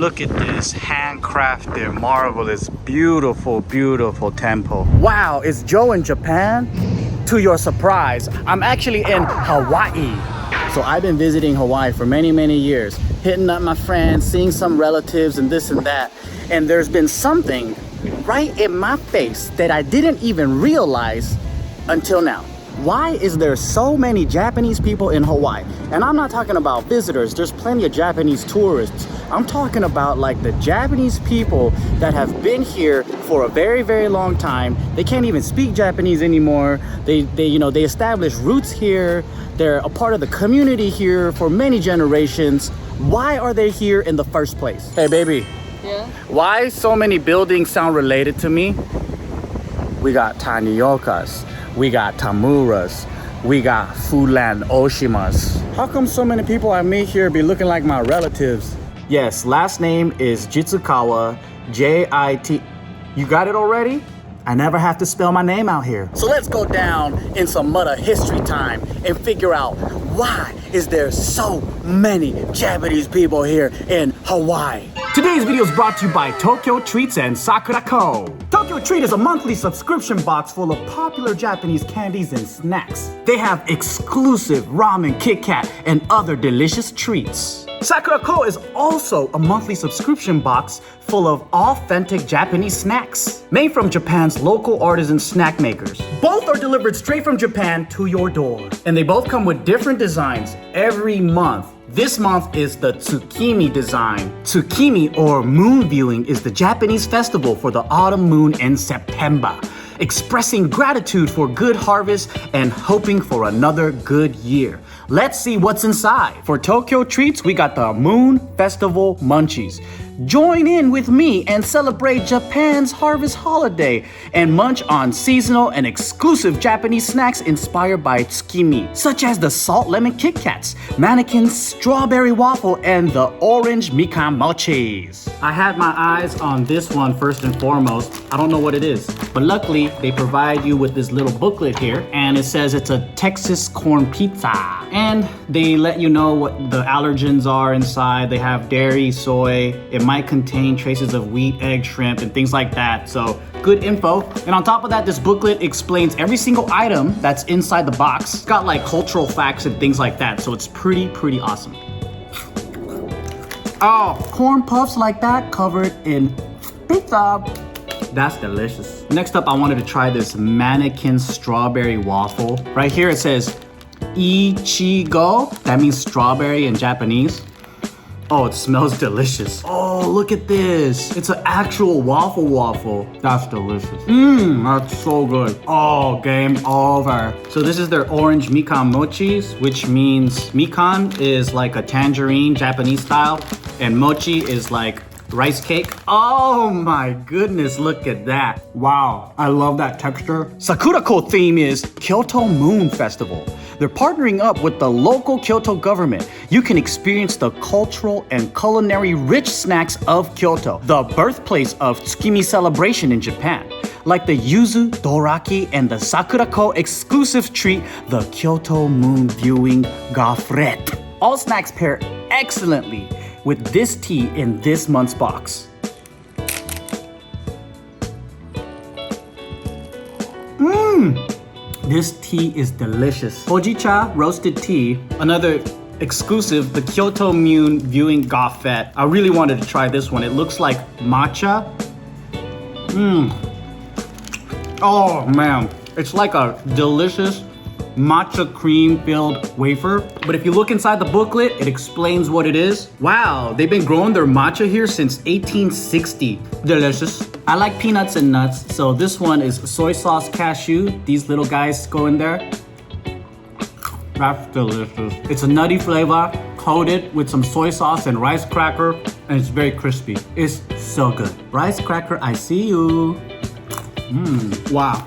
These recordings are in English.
Look at this handcrafted, marvelous, beautiful, beautiful temple. Wow, is Joe in Japan? To your surprise, I'm actually in Hawaii. So I've been visiting Hawaii for many, many years, hitting up my friends, seeing some relatives and this and that. And there's been something right in my face that I didn't even realize until now. Why is there so many Japanese people in Hawaii? And I'm not talking about visitors, there's plenty of Japanese tourists. I'm talking about like the Japanese people that have been here for a very, very long time. They can't even speak Japanese anymore. They established roots here. They're a part of the community here for many generations. Why are they here in the first place? Hey baby. Yeah? Why so many buildings sound related to me? We got Taniokas. We got Tamuras, we got Fulan Oshimas. How come so many people I meet here be looking like my relatives? Yes, last name is Jitsukawa, J-I-T. You got it already? I never have to spell my name out here. So let's go down in some mudda history time and figure out why is there so many Japanese people here in Hawaii. Today's video is brought to you by Tokyo Treats and Sakura Co. Tokyo Treat is a monthly subscription box full of popular Japanese candies and snacks. They have exclusive ramen, Kit Kat, and other delicious treats. Sakura Co is also a monthly subscription box full of authentic Japanese snacks made from Japan's local artisan snack makers. Both are delivered straight from Japan to your door. And they both come with different designs every month. This month is the Tsukimi design. Tsukimi, or moon viewing, is the Japanese festival for the autumn moon in September, expressing gratitude for good harvest and hoping for another good year. Let's see what's inside. For Tokyo Treats, we got the Moon Festival Munchies. Join in with me and celebrate Japan's harvest holiday and munch on seasonal and exclusive Japanese snacks inspired by Tsukimi, such as the salt lemon Kit Kats, Mannequin strawberry waffle, and the orange Mekong Mochis. I had my eyes on this one first and foremost. I don't know what it is, but luckily they provide you with this little booklet here, and it says it's a Texas corn pizza. And they let you know what the allergens are inside. They have dairy, soy. It might contain traces of wheat, egg, shrimp, and things like that. So good info. And on top of that, this booklet explains every single item that's inside the box. It's got like cultural facts and things like that. So it's pretty awesome. Oh, corn puffs like that covered in pizza. That's delicious. Next up, I wanted to try this Mannequin strawberry waffle. Right here it says Ichigo. That means strawberry in Japanese. Oh, it smells delicious. Oh, look at this. It's an actual waffle. That's delicious. That's so good. Oh, game over. So this is their orange Mekong Mochis, which means Mekong is like a tangerine, Japanese style, and mochi is like rice cake. Oh my goodness, look at that. Wow, I love that texture. Sakura Co theme is Kyoto Moon Festival. They're partnering up with the local Kyoto government. You can experience the cultural and culinary rich snacks of Kyoto, the birthplace of Tsukimi celebration in Japan, like the Yuzu Doraki and the Sakura Co exclusive treat, the Kyoto Moon Viewing Gaufret. All snacks pair excellently with this tea in this month's box. This tea is delicious. Hojicha Roasted Tea, another exclusive, the Kyoto Moon Viewing Gaufret. I really wanted to try this one. It looks like matcha. Oh man, it's like a delicious matcha cream filled wafer. But if you look inside the booklet, it explains what it is. Wow, they've been growing their matcha here since 1860. Delicious. I like peanuts and nuts, so this one is soy sauce cashew. These little guys go in there. That's delicious. It's a nutty flavor, coated with some soy sauce and rice cracker, and it's very crispy. It's so good. Rice cracker, I see you. Wow.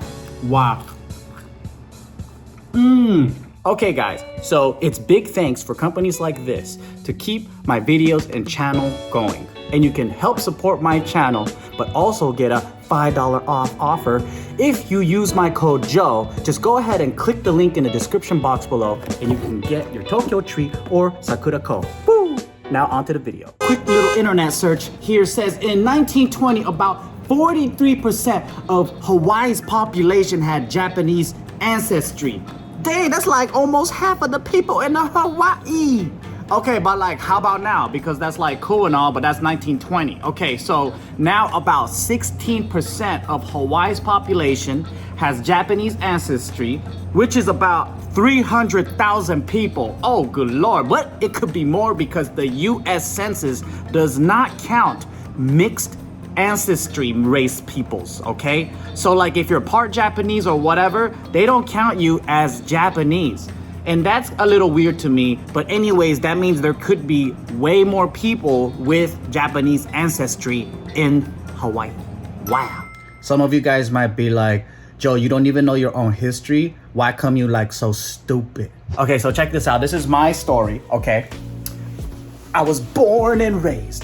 Okay guys, so it's big thanks for companies like this to keep my videos and channel going. And you can help support my channel, but also get a $5 off offer if you use my code Joe. Just go ahead and click the link in the description box below and you can get your Tokyo Treat or Sakura Co. Woo! Now onto the video. Quick little internet search here says in 1920, about 43% of Hawaii's population had Japanese ancestry. Dang, that's like almost half of the people in Hawaii. Okay, but like, how about now? Because that's like cool and all, but that's 1920. Okay, so now about 16% of Hawaii's population has Japanese ancestry, which is about 300,000 people. Oh, good Lord. But it could be more because the US Census does not count mixed ancestry race peoples, okay? So like if you're part Japanese or whatever, they don't count you as Japanese. And that's a little weird to me, but anyways, that means there could be way more people with Japanese ancestry in Hawaii. Wow. Some of you guys might be like, Joe, you don't even know your own history. Why come you like so stupid? Okay, so check this out. This is my story, okay? I was born and raised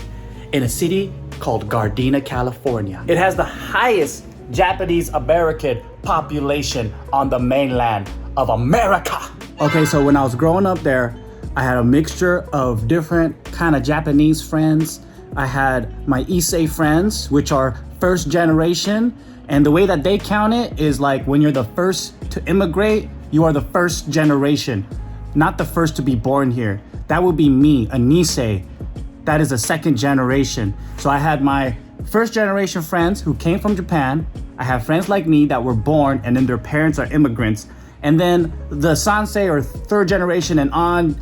in a city called Gardena, California. It has the highest Japanese American population on the mainland of America. Okay, so when I was growing up there, I had a mixture of different kind of Japanese friends. I had my Issei friends, which are first generation. And the way that they count it is like when you're the first to immigrate, you are the first generation, not the first to be born here. That would be me, a Nisei. That is a second generation. So I had my first generation friends who came from Japan. I have friends like me that were born and then their parents are immigrants. And then the Sansei or third generation and on,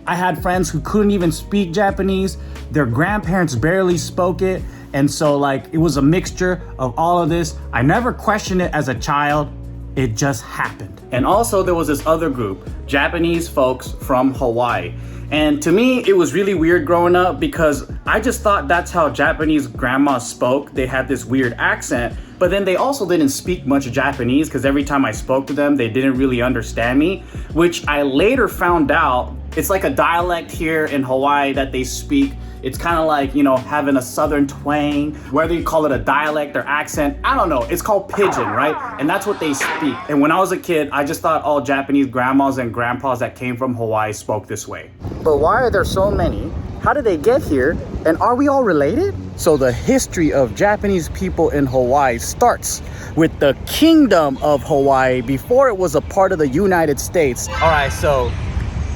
I had friends who couldn't even speak Japanese. Their grandparents barely spoke it. And so like, it was a mixture of all of this. I never questioned it as a child. It just happened. And also there was this other group, Japanese folks from Hawaii. And to me, it was really weird growing up because I just thought that's how Japanese grandmas spoke. They had this weird accent, but then they also didn't speak much Japanese because every time I spoke to them, they didn't really understand me, which I later found out it's like a dialect here in Hawaii that they speak. It's kind of like, you know, having a southern twang, whether you call it a dialect or accent, I don't know. It's called pidgin, right? And that's what they speak. And when I was a kid, I just thought all Japanese grandmas and grandpas that came from Hawaii spoke this way. But why are there so many? How did they get here? And are we all related? So the history of Japanese people in Hawaii starts with the Kingdom of Hawaii before it was a part of the United States. All right, so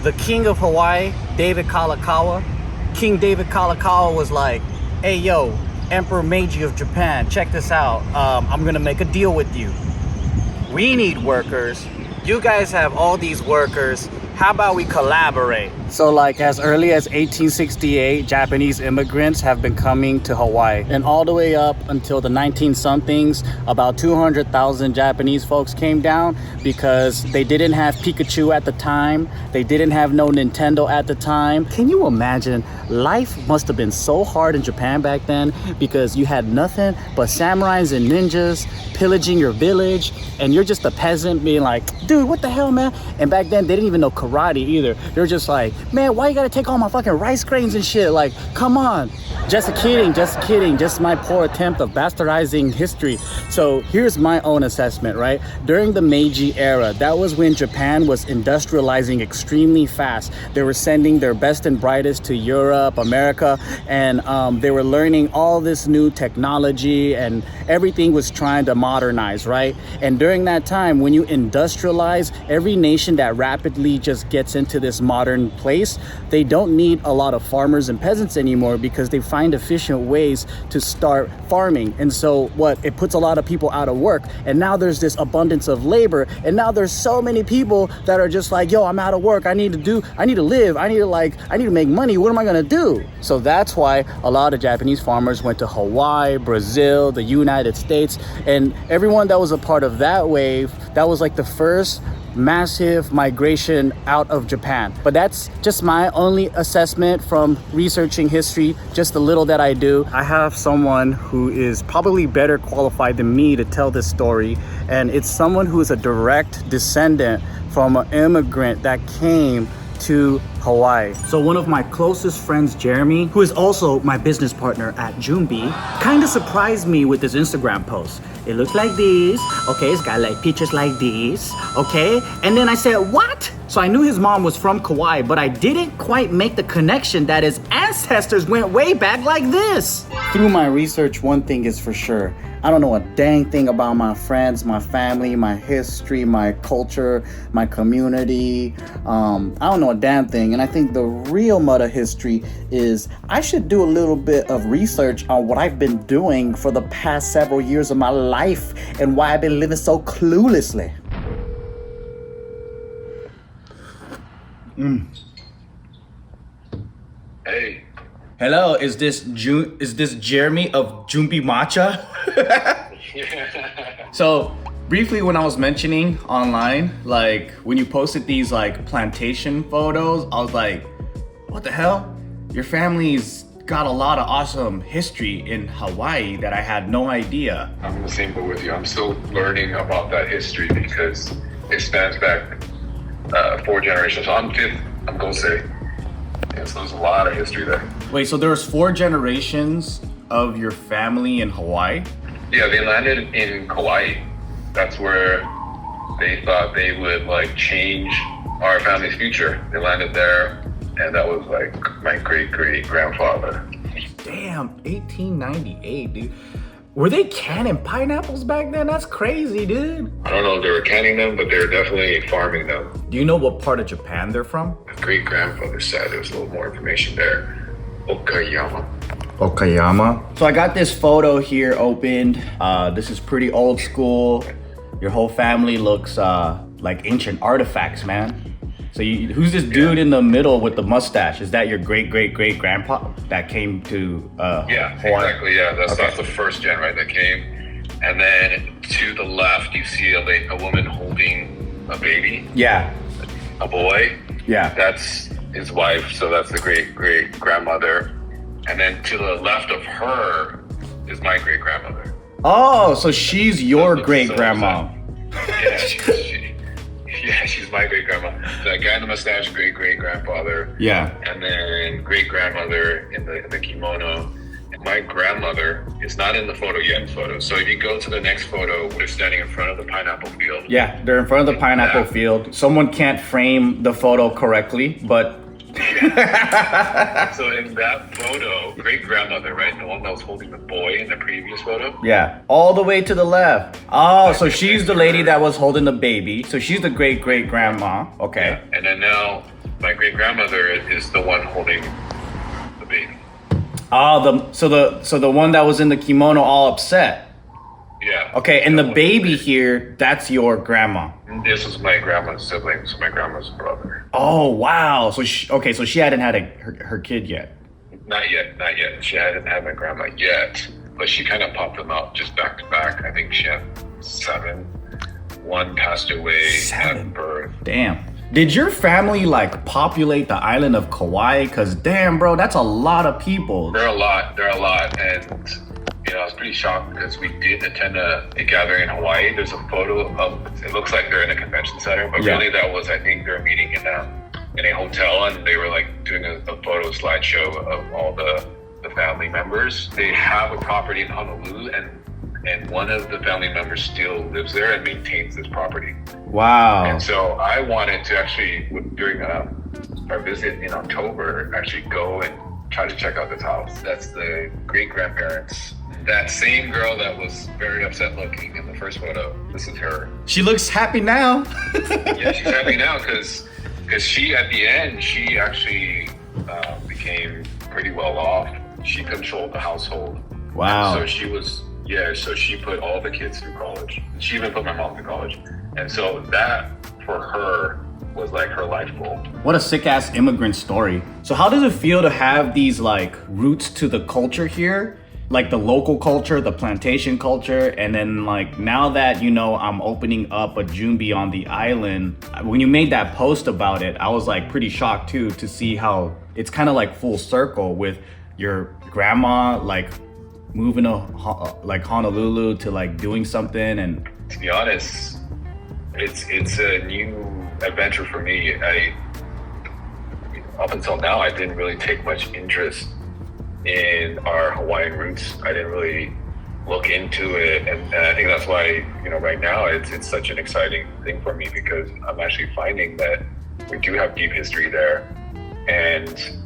the King of Hawaii, David Kalakaua, King David Kalakaua was like, hey, yo, Emperor Meiji of Japan, check this out. I'm gonna make a deal with you. We need workers. You guys have all these workers. How about we collaborate? So like as early as 1868, Japanese immigrants have been coming to Hawaii. And all the way up until the 19-somethings, about 200,000 Japanese folks came down because they didn't have Pikachu at the time. They didn't have no Nintendo at the time. Can you imagine? Life must have been so hard in Japan back then because you had nothing but samurais and ninjas pillaging your village and you're just a peasant being like, dude, what the hell, man? And back then they didn't even know karate either. They're just like, man, why you gotta take all my fucking rice grains and shit? Like, come on. Just kidding. Just my poor attempt of bastardizing history. So here's my own assessment, right? During the Meiji era, that was when Japan was industrializing extremely fast. They were sending their best and brightest to Europe, America, and they were learning all this new technology and everything was trying to modernize, right? And during that time, when you industrialize, every nation that rapidly just gets into this modern place, they don't need a lot of farmers and peasants anymore because they find efficient ways to start farming. And so it puts a lot of people out of work. And now there's this abundance of labor. And now there's so many people that are just like, yo, I'm out of work. I need to live. I need to make money. What am I gonna do? So that's why a lot of Japanese farmers went to Hawaii, Brazil, the United States, and everyone that was a part of that wave, that was like the first massive migration out of Japan. But that's just my only assessment from researching history, just the little that I do. I have someone who is probably better qualified than me to tell this story, and it's someone who is a direct descendant from an immigrant that came to Hawaii. So one of my closest friends, Jeremy, who is also my business partner at Junbi, kind of surprised me with this Instagram post. It looks like this, okay, it's got like pictures like this, okay? And then I said, what? So I knew his mom was from Kauai, but I didn't quite make the connection that his ancestors went way back like this. Through my research, one thing is for sure. I don't know a dang thing about my friends, my family, my history, my culture, my community. I don't know a damn thing. And I think the real meta history is I should do a little bit of research on what I've been doing for the past several years of my life and why I've been living so cluelessly. Hey. Hello, is this Jeremy of Junbi Matcha? So briefly, when I was mentioning online, like when you posted these like plantation photos, I was like, what the hell? Your family's got a lot of awesome history in Hawaii that I had no idea. I'm in the same boat with you. I'm still learning about that history because it spans back 4 generations. So I'm 5th, I'm gonna say. Yeah, so there's a lot of history there. Wait, so there's 4 generations of your family in Hawaii? Yeah, they landed in Kauai. That's where they thought they would like change our family's future. They landed there, and that was like my great-great-grandfather. Damn, 1898, dude. Were they canning pineapples back then? That's crazy, dude. I don't know if they were canning them, but they were definitely farming them. Do you know what part of Japan they're from? My great-grandfather said there was a little more information there. Okayama. Okayama. So I got this photo here opened. This is pretty old school. Your whole family looks like ancient artifacts, man. So who's this dude in the middle with the mustache? Is that your great-great-great-grandpa that came to Yeah, Hawaii? exactly, yeah. That's the first gen, right, that came. And then to the left, you see a woman holding a baby. Yeah. A boy. Yeah. That's his wife, so that's the great-great-grandmother. And then to the left of her is my great-grandmother. Oh, so she's your great-grandma. Yeah, she's my great-grandma. The guy in the mustache, great-great-grandfather. Yeah. And then great-grandmother in the kimono. And my grandmother is not in the photo. So if you go to the next photo, we're standing in front of the pineapple field. Yeah, they're in front of the pineapple field. Someone can't frame the photo correctly, but... So in that photo, great-grandmother, right? The one that was holding the boy in the previous photo? Yeah, all the way to the left. Oh, so she's the lady that was holding the baby. So she's the great-great-grandma. Okay. Yeah. And then now, my great-grandmother is the one holding the baby. Oh, so the one that was in the kimono all upset. Yeah. Okay, and the baby here, that's your grandma. This is my grandma's sibling, so my grandma's brother. Oh, wow. So she hadn't had her kid yet. Not yet. She hadn't had my grandma yet, but she kind of popped them out just back to back. I think she had 7. One passed away at birth. Damn. Did your family like populate the island of Kauai? Cause damn, bro, that's a lot of people. There are a lot, and I was pretty shocked because we did attend a gathering in Hawaii. There's a photo of, it looks like they're in a convention center, but really that was, I think they're meeting in a hotel, and they were like doing a photo slideshow of all the family members. They have a property in Honolulu, and one of the family members still lives there and maintains this property. Wow. And so I wanted to actually, during our visit in October, actually go and try to check out this house. That's the great-grandparents. That same girl that was very upset looking in the first photo, this is her. She looks happy now. Yeah, she's happy now because she, at the end, she actually became pretty well off. She controlled the household. Wow. So she put all the kids through college. She even put my mom through college. And so that, for her, was like her life goal. What a sick ass immigrant story. So how does it feel to have these like roots to the culture here? Like the local culture, the plantation culture, and then like now that I'm opening up a Junbi on the island, when you made that post about it, I was like pretty shocked too to see how it's kind of like full circle with your grandma like moving to like Honolulu to like doing something. And to be honest, it's a new adventure for me. up until now, I didn't really take much interest in our Hawaiian roots. I didn't really look into it, and I think that's why, you know, right now it's such an exciting thing for me, because I'm actually finding that we do have deep history there, and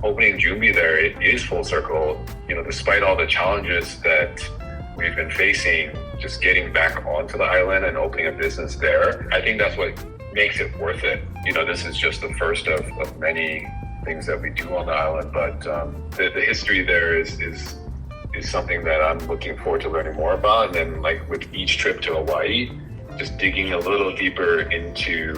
opening Junbi there, it is full circle. You know, despite all the challenges that we've been facing, just getting back onto the island and opening a business there, I think that's what makes it worth it. You know, this is just the first of many things that we do on the island, but the history there is something that I'm looking forward to learning more about. And then, like, with each trip to Hawaii, just digging a little deeper into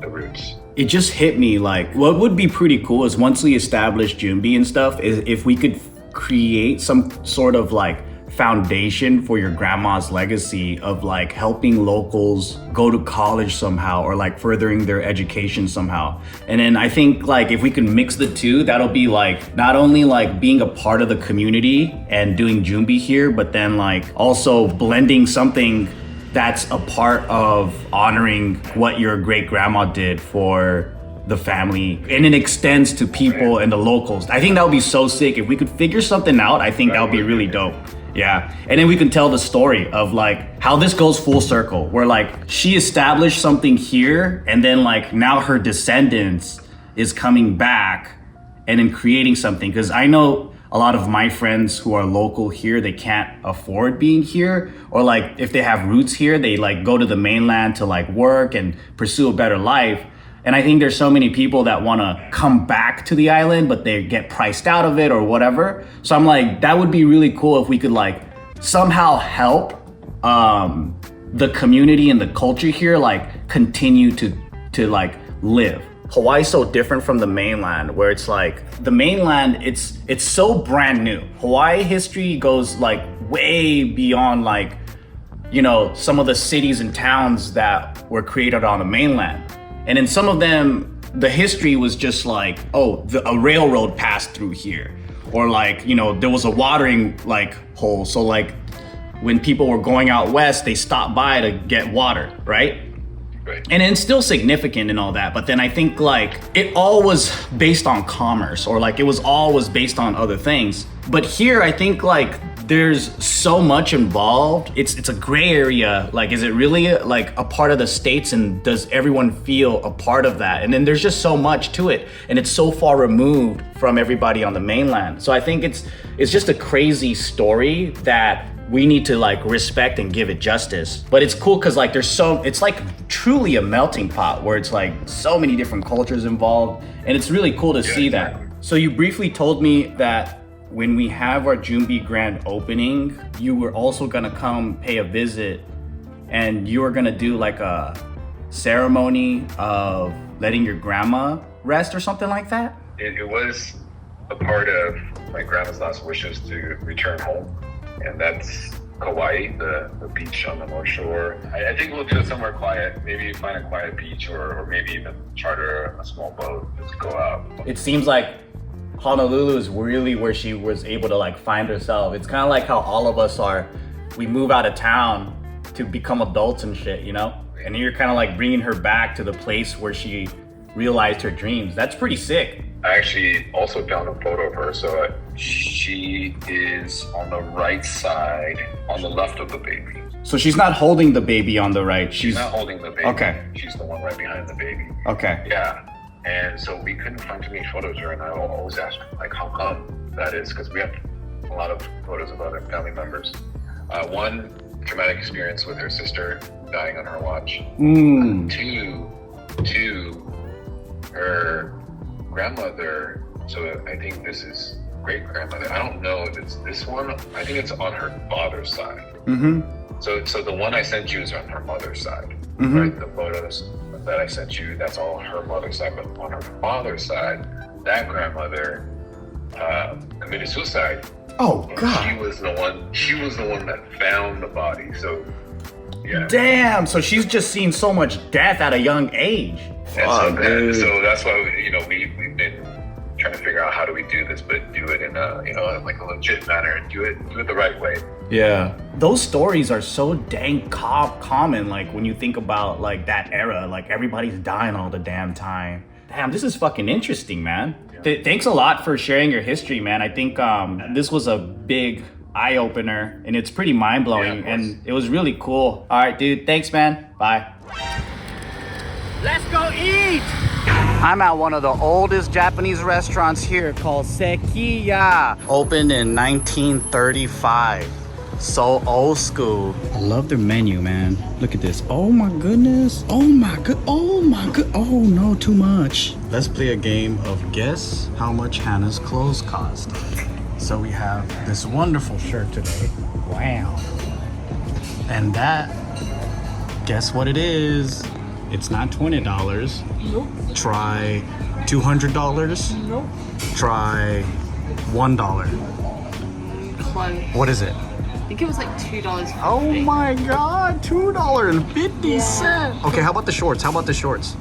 the roots. It just hit me, like, what would be pretty cool is once we establish Junbi and stuff, is if we could create some sort of like foundation for your grandma's legacy of like helping locals go to college somehow, or like furthering their education somehow. And then I think like if we can mix the two, that'll be like not only like being a part of the community and doing Junbi here, but then like also blending something that's a part of honoring what your great grandma did for the family, and it extends to people and the locals. I think that would be so sick if we could figure something out. I think that would be really dope. Yeah, and then we can tell the story of like how this goes full circle, where like she established something here, and then like now her descendants is coming back and then creating something. Because I know a lot of my friends who are local here, they can't afford being here, or like if they have roots here, they like go to the mainland to like work and pursue a better life. And I think there's so many people that want to come back to the island, but they get priced out of it or whatever. So I'm like, that would be really cool if we could like somehow help the community and the culture here like continue to like live. Hawaii's so different from the mainland, where it's like the mainland, it's so brand new. Hawaii history goes like way beyond like, you know, some of the cities and towns that were created on the mainland. And in some of them, the history was just like, oh, a railroad passed through here. Or like, you know, there was a watering like hole. So like when people were going out west, they stopped by to get water, right? Right. And it's still significant and all that. But then I think like it all was based on commerce, or like it was always based on other things. But here, I think like there's so much involved. It's a gray area. Like, is it really like a part of the states, and does everyone feel a part of that? And then there's just so much to it, and it's so far removed from everybody on the mainland. So I think it's just a crazy story that we need to like respect and give it justice. But it's cool because like it's like truly a melting pot where it's like so many different cultures involved, and it's really cool to see that. So you briefly told me that when we have our Junbi grand opening, you were also gonna come pay a visit, and you were gonna do like a ceremony of letting your grandma rest or something like that? It was a part of my grandma's last wishes to return home, and that's Kauai, the beach on the North Shore. I think we'll do it somewhere quiet, maybe find a quiet beach, or maybe even charter a small boat, just go out. It seems like Honolulu is really where she was able to like find herself. It's kind of like how all of us are. We move out of town to become adults and shit, you know? And you're kind of like bringing her back to the place where she realized her dreams. That's pretty sick. I actually also found a photo of her. So she is on the right side, on the left of the baby. So she's not holding the baby on the right. She's not holding the baby. Okay. She's the one right behind the baby. Okay. Yeah. And so we couldn't find too many photos of her, and I always ask, like, how come that is? Because we have a lot of photos of other family members. One, traumatic experience with her sister dying on her watch. Two, her grandmother, so I think this is great grandmother. I don't know if it's this one. I think it's on her father's side. So the one I sent you is on her mother's side, right? The photos that I sent you, that's all her mother's side. But on her father's side, that grandmother committed suicide. Oh God! She was the one that found the body. So yeah. Damn. So she's just seen so much death at a young age. And so that's why we've been trying to figure out how do we do this, but do it in a like a legit manner, and do it the right way. Yeah, those stories are so dang common. Like when you think about like that era, like everybody's dying all the damn time. Damn, this is fucking interesting, man. Thanks a lot for sharing your history, man. I think this was a big eye-opener, and it's pretty mind-blowing, and it was really cool. All right, dude. Thanks, man. Bye. Let's go eat! I'm at one of the oldest Japanese restaurants here called Sekiya. Opened in 1935. So old school. I love their menu, man. Look at this. Oh my goodness. Oh my good. Oh my good. Oh no, too much. Let's play a game of guess how much Hannah's clothes cost. So we have this wonderful shirt today. Wow. And that, guess what it is? It's not $20. Nope. Try $200. Nope. Try $1. Close. What is it? I think it was like $2. Oh my God, $2.50. Okay, how about the shorts? How about the shorts?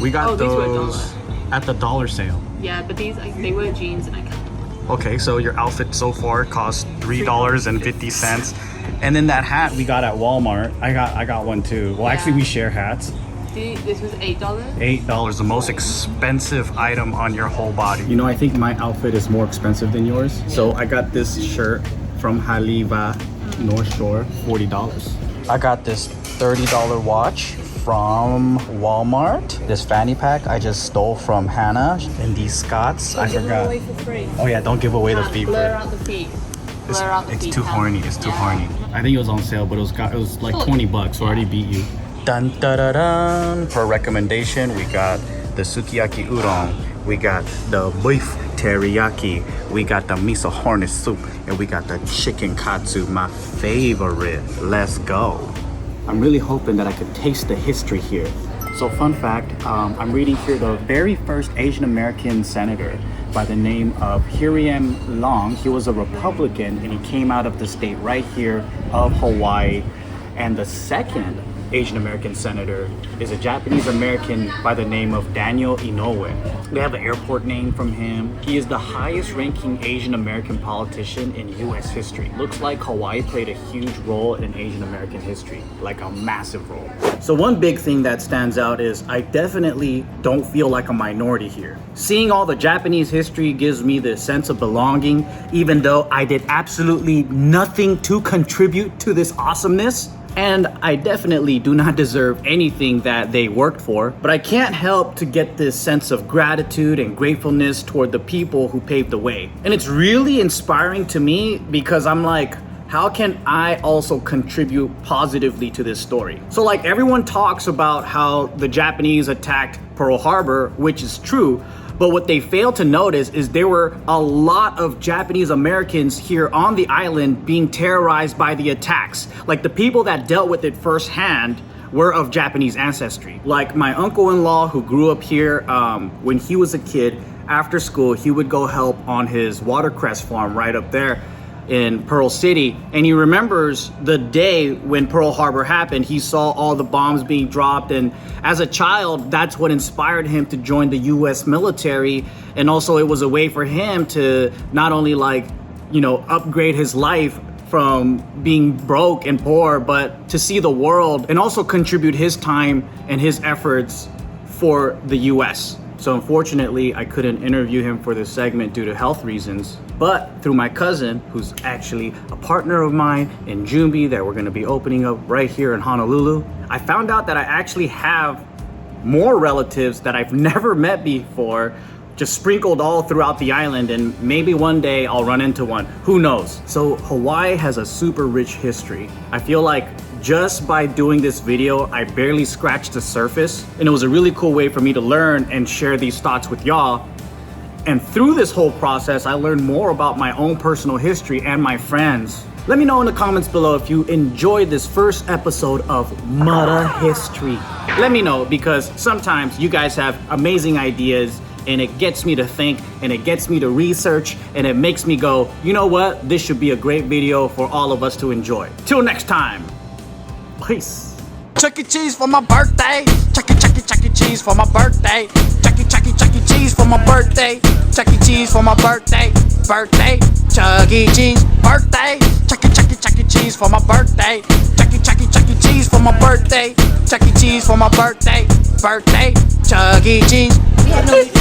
We got these were those at the dollar sale. Yeah, but these they were jeans and I can't. Okay, so your outfit so far cost $3.50. And then that hat we got at Walmart. I got one too. Well, actually we share hats. This was $8. $8, the most expensive item on your whole body. You know, I think my outfit is more expensive than yours. Yeah. So I got this shirt from Haliva North Shore, $40. I got this $30 watch from Walmart. This fanny pack I just stole from Hannah. And these Scots, I forgot. Away for free. Oh yeah, don't give away the feet. Blur out the feet. Blur out the feet. It's too horny. It's too horny. I think it was on sale, but it was like $20, so I already beat you. Dun da da dun. For recommendation, we got the sukiyaki udon, we got the beef teriyaki, we got the miso hornet soup, and we got the chicken katsu, my favorite. Let's go. I'm really hoping that I could taste the history here. So fun fact, I'm reading here the very first Asian American senator by the name of Hiriam Long. He was a Republican and he came out of the state right here of Hawaii. And the second Asian American senator is a Japanese American by the name of Daniel Inoue. They have an airport named from him. He is the highest ranking Asian American politician in US history. Looks like Hawaii played a huge role in Asian American history, like a massive role. So one big thing that stands out is I definitely don't feel like a minority here. Seeing all the Japanese history gives me the sense of belonging, even though I did absolutely nothing to contribute to this awesomeness. And I definitely do not deserve anything that they worked for, but I can't help to get this sense of gratitude and gratefulness toward the people who paved the way. And it's really inspiring to me because I'm like, how can I also contribute positively to this story? So like everyone talks about how the Japanese attacked Pearl Harbor, which is true, but what they fail to notice is there were a lot of Japanese Americans here on the island being terrorized by the attacks. Like the people that dealt with it firsthand were of Japanese ancestry. Like my uncle-in-law who grew up here, when he was a kid, after school, he would go help on his watercress farm right up there in Pearl City, and he remembers the day when Pearl Harbor happened. He saw all the bombs being dropped, and as a child, that's what inspired him to join the US military. And also it was a way for him to not only upgrade his life from being broke and poor, but to see the world and also contribute his time and his efforts for the US. So unfortunately, I couldn't interview him for this segment due to health reasons. But through my cousin, who's actually a partner of mine in Junbi that we're gonna be opening up right here in Honolulu, I found out that I actually have more relatives that I've never met before, just sprinkled all throughout the island, and maybe one day I'll run into one, who knows? So Hawaii has a super rich history. I feel like just by doing this video, I barely scratched the surface, and it was a really cool way for me to learn and share these thoughts with y'all. And through this whole process, I learned more about my own personal history and my friends. Let me know in the comments below if you enjoyed this first episode of Mudda History. Let me know, because sometimes you guys have amazing ideas and it gets me to think and it gets me to research and it makes me go, you know what? This should be a great video for all of us to enjoy. Till next time. Peace. Chuck E. Cheese for my birthday. Chuck E. Cheese for my birthday. Chuck E. Cheese for my birthday. Chuck E. Cheese for my birthday. Birthday. Chuck E. Cheese birthday. Chuck E. Cheese for my birthday. Chuck E. Cheese for my birthday. Chuck E. Cheese for my birthday. birthday, Chuck E. Cheese.